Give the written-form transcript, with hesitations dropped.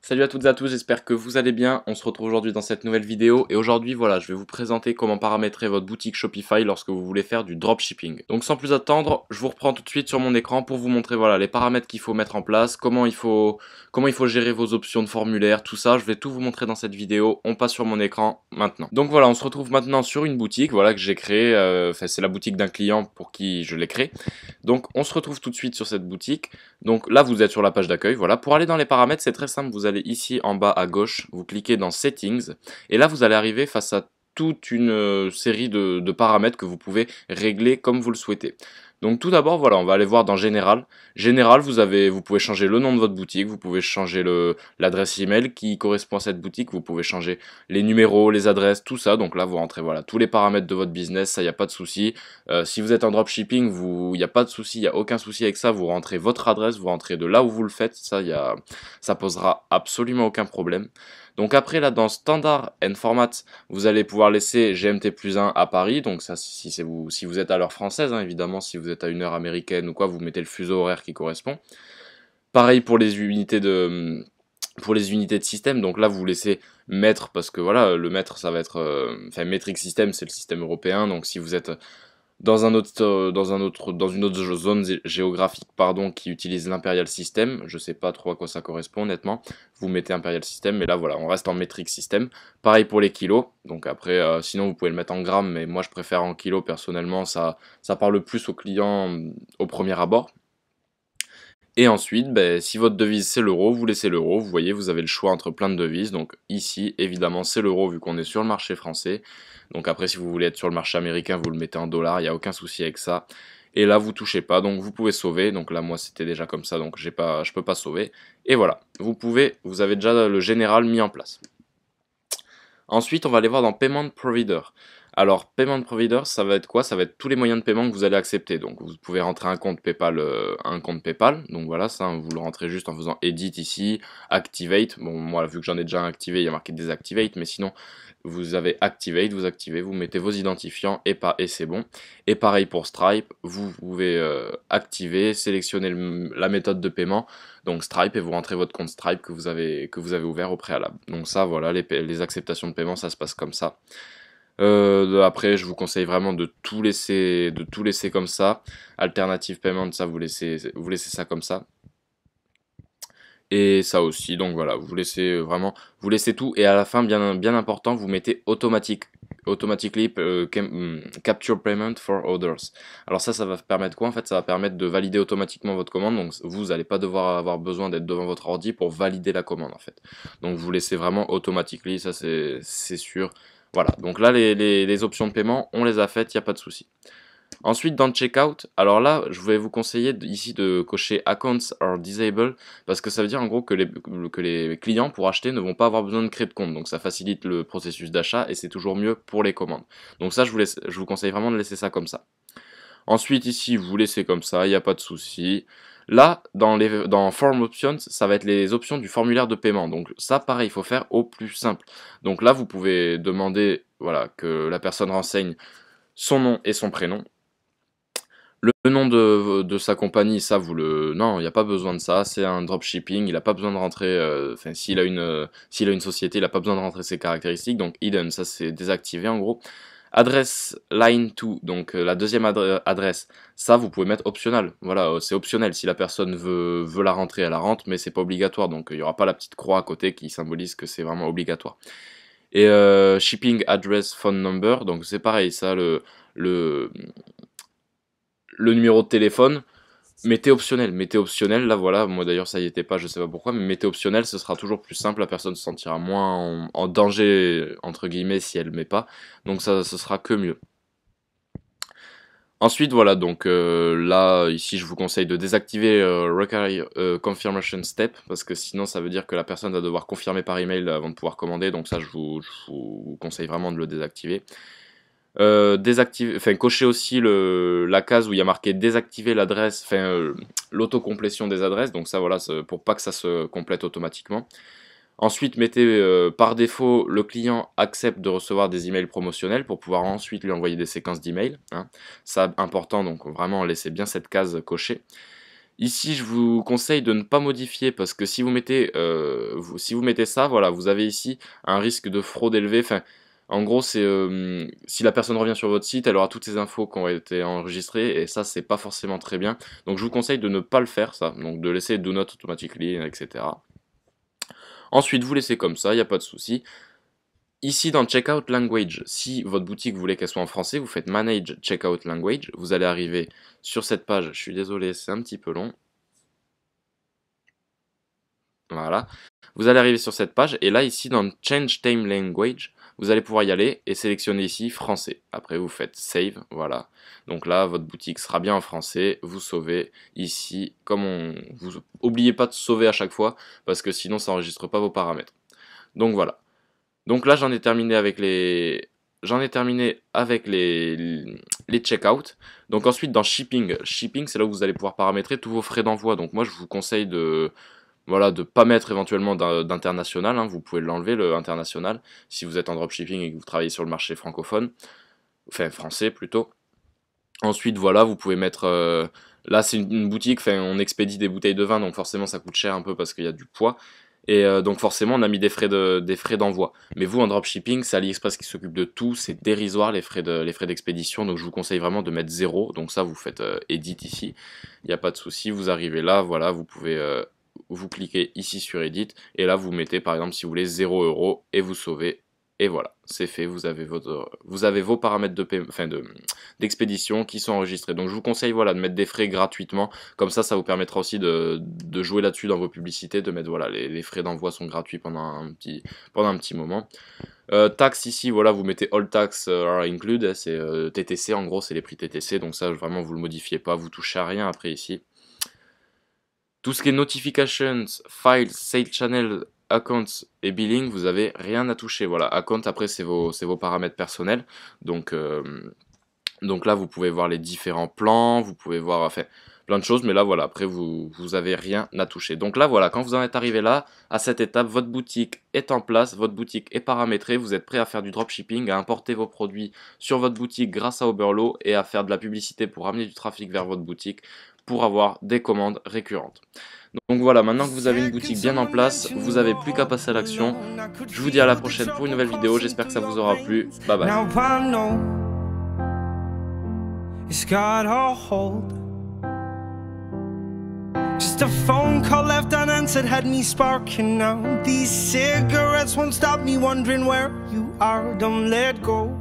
Salut à toutes et à tous, j'espère que vous allez bien. On se retrouve aujourd'hui dans cette nouvelle vidéo et aujourd'hui voilà, je vais vous présenter comment paramétrer votre boutique Shopify lorsque vous voulez faire du dropshipping. Donc sans plus attendre, je vous reprends tout de suite sur mon écran pour vous montrer voilà les paramètres qu'il faut mettre en place, comment il faut gérer vos options de formulaire, tout ça, je vais tout vous montrer dans cette vidéo. On passe sur mon écran maintenant. Donc voilà, on se retrouve maintenant sur une boutique voilà que j'ai créée, c'est la boutique d'un client pour qui je l'ai créée. Donc on se retrouve tout de suite sur cette boutique. Donc là vous êtes sur la page d'accueil, voilà. Pour aller dans les paramètres c'est très simple, vous allez ici en bas à gauche, vous cliquez dans Settings, et là vous allez arriver face à toute une série de paramètres que vous pouvez régler comme vous le souhaitez. Donc tout d'abord, voilà, on va aller voir dans Général. Général, vous pouvez changer le nom de votre boutique, vous pouvez changer l'adresse email qui correspond à cette boutique, vous pouvez changer les numéros, les adresses, tout ça. Donc là, vous rentrez voilà tous les paramètres de votre business, ça, il n'y a pas de souci. Si vous êtes en dropshipping, il n'y a pas de souci, il n'y a aucun souci avec ça. Vous rentrez votre adresse, vous rentrez de là où vous le faites, ça posera absolument aucun problème. Donc après là dans Standard and Format, vous allez pouvoir laisser GMT plus 1 à Paris, donc ça si vous êtes à l'heure française, hein, évidemment si vous êtes à une heure américaine ou quoi, vous mettez le fuseau horaire qui correspond. Pareil pour les unités de système, donc là vous laissez mètre parce que voilà, le mètre ça va être, enfin métrique système c'est le système européen, donc si vous êtes dans une autre zone géographique pardon, qui utilise l'imperial system, je sais pas trop à quoi ça correspond honnêtement, vous mettez imperial system, mais là voilà, on reste en metric system. Pareil pour les kilos, donc après sinon vous pouvez le mettre en grammes, mais moi je préfère en kilos personnellement, ça parle plus aux clients au premier abord. Et ensuite, ben, si votre devise c'est l'euro, vous laissez l'euro. Vous voyez, vous avez le choix entre plein de devises. Donc ici, évidemment, c'est l'euro vu qu'on est sur le marché français. Donc après, si vous voulez être sur le marché américain, vous le mettez en dollars, il n'y a aucun souci avec ça. Et là, vous touchez pas, donc vous pouvez sauver. Donc là, moi, c'était déjà comme ça, donc je peux pas sauver. Et voilà, vous avez déjà le général mis en place. Ensuite, on va aller voir dans Payment Provider. Alors, Payment Provider, ça va être quoi? Ça va être tous les moyens de paiement que vous allez accepter. Donc, vous pouvez rentrer un compte PayPal, Donc voilà, ça, vous le rentrez juste en faisant Edit ici, Activate. Bon, moi, vu que j'en ai déjà un activé, il y a marqué Deactivate, mais sinon, vous avez Activate, vous activez, vous mettez vos identifiants et c'est bon. Et pareil pour Stripe, vous pouvez activer, sélectionner la méthode de paiement, donc Stripe, et vous rentrez votre compte Stripe que vous avez ouvert au préalable. Donc ça, voilà, les acceptations de paiement, ça se passe comme ça. Après, je vous conseille vraiment de tout laisser comme ça. Alternative payment, ça vous laissez ça comme ça. Et ça aussi, donc voilà, vous laissez tout, et à la fin, bien important, vous mettez automatically capture payment for others. Alors ça va permettre quoi en fait? Ça va permettre de valider automatiquement votre commande, donc vous n'allez pas devoir avoir besoin d'être devant votre ordi pour valider la commande en fait. Donc vous laissez vraiment automatically, ça c'est sûr. Voilà, donc là les options de paiement, on les a faites, il n'y a pas de souci. Ensuite, dans le checkout, alors là, je vais vous conseiller ici de cocher Accounts are disabled parce que ça veut dire en gros que les clients pour acheter ne vont pas avoir besoin de créer de compte. Donc ça facilite le processus d'achat et c'est toujours mieux pour les commandes. Donc ça, je vous conseille vraiment de laisser ça comme ça. Ensuite, ici, vous laissez comme ça, il n'y a pas de souci. Là, dans Form Options, ça va être les options du formulaire de paiement. Donc ça, pareil, il faut faire au plus simple. Donc là, vous pouvez demander voilà, que la personne renseigne son nom et son prénom. Le nom de sa compagnie, ça non, il n'y a pas besoin de ça, c'est un dropshipping, il n'a pas besoin de rentrer, enfin s'il a une société, il n'a pas besoin de rentrer ses caractéristiques, donc hidden, ça c'est désactivé en gros. Adresse line to, donc la deuxième adresse, ça vous pouvez mettre optional, voilà, c'est optionnel, si la personne veut la rentrer, elle la rentre, mais c'est pas obligatoire, donc il n'y aura pas la petite croix à côté qui symbolise que c'est vraiment obligatoire. Et shipping address phone number, donc c'est pareil, ça le le numéro de téléphone, mettez optionnel, là voilà, moi d'ailleurs ça y était pas, je sais pas pourquoi, mais mettez optionnel, ce sera toujours plus simple, la personne se sentira moins en danger, entre guillemets, si elle met pas, donc ça, ce sera que mieux. Ensuite, voilà, donc là, ici, je vous conseille de désactiver Require Confirmation Step, parce que sinon, ça veut dire que la personne va devoir confirmer par email avant de pouvoir commander, donc ça, je vous conseille vraiment de le désactiver. Cocher aussi la case où il y a marqué désactiver l'adresse, l'autocomplétion des adresses, donc ça voilà, pour pas que ça se complète automatiquement. Ensuite, mettez par défaut le client accepte de recevoir des emails promotionnels pour pouvoir ensuite lui envoyer des séquences d'emails. Hein. Ça important, donc vraiment laissez bien cette case cochée. Ici, je vous conseille de ne pas modifier parce que si vous mettez, si vous mettez ça, voilà, vous avez ici un risque de fraude élevé. Enfin, en gros, c'est si la personne revient sur votre site, elle aura toutes ces infos qui ont été enregistrées et ça, c'est pas forcément très bien. Donc, je vous conseille de ne pas le faire, ça. Donc, de laisser Do Not Automatically, etc. Ensuite, vous laissez comme ça, il n'y a pas de souci. Ici, dans Checkout Language, si votre boutique voulait qu'elle soit en français, vous faites Manage Checkout Language. Vous allez arriver sur cette page. Je suis désolé, c'est un petit peu long. Voilà. Vous allez arriver sur cette page et là, ici, dans Change Theme Language, vous allez pouvoir y aller et sélectionner ici français. Après, vous faites Save, voilà. Donc là, votre boutique sera bien en français. Vous sauvez ici, vous oubliez pas de sauver à chaque fois parce que sinon, ça n'enregistre pas vos paramètres. Donc voilà. Donc là, j'en ai terminé avec les checkouts. Donc ensuite, dans Shipping, c'est là où vous allez pouvoir paramétrer tous vos frais d'envoi. Donc moi, je vous conseille de pas mettre éventuellement d'international. Hein. Vous pouvez l'enlever, le international, si vous êtes en dropshipping et que vous travaillez sur le marché francophone. Enfin, français plutôt. Ensuite, voilà, vous pouvez mettre... là, c'est une boutique, on expédie des bouteilles de vin, donc forcément, ça coûte cher un peu parce qu'il y a du poids. Et donc forcément on a mis des frais d'envoi. Mais vous en dropshipping, c'est AliExpress qui s'occupe de tout, c'est dérisoire les frais d'expédition, donc je vous conseille vraiment de mettre 0. Donc ça vous faites Edit ici, il n'y a pas de souci, vous arrivez là, voilà, vous pouvez vous cliquez ici sur Edit, et là vous mettez par exemple si vous voulez 0 € et vous sauvez. Et voilà, c'est fait, vous avez vos paramètres d'expédition qui sont enregistrés. Donc je vous conseille voilà, de mettre des frais gratuitement, comme ça vous permettra aussi de jouer là-dessus dans vos publicités, de mettre voilà, les frais d'envoi sont gratuits pendant un petit moment. Taxes ici, voilà, vous mettez All Tax are Included, c'est TTC en gros, c'est les prix TTC, donc ça vraiment vous le modifiez pas, vous touchez à rien après ici. Tout ce qui est Notifications, Files, Sales Channel, Accounts et Billing, vous avez rien à toucher. Voilà, Account après c'est vos paramètres personnels. Donc là vous pouvez voir les différents plans, vous pouvez voir enfin, plein de choses, mais là voilà, après vous avez rien à toucher. Donc là voilà, quand vous en êtes arrivé là, à cette étape, votre boutique est en place, votre boutique est paramétrée, vous êtes prêt à faire du dropshipping, à importer vos produits sur votre boutique grâce à Oberlo et à faire de la publicité pour amener du trafic vers votre boutique pour avoir des commandes récurrentes. Donc voilà, maintenant que vous avez une boutique bien en place, vous n'avez plus qu'à passer à l'action. Je vous dis à la prochaine pour une nouvelle vidéo, j'espère que ça vous aura plu. Bye bye. Just a phone call left unanswered had me sparking now. These cigarettes won't stop me wondering where you are. Don't let go.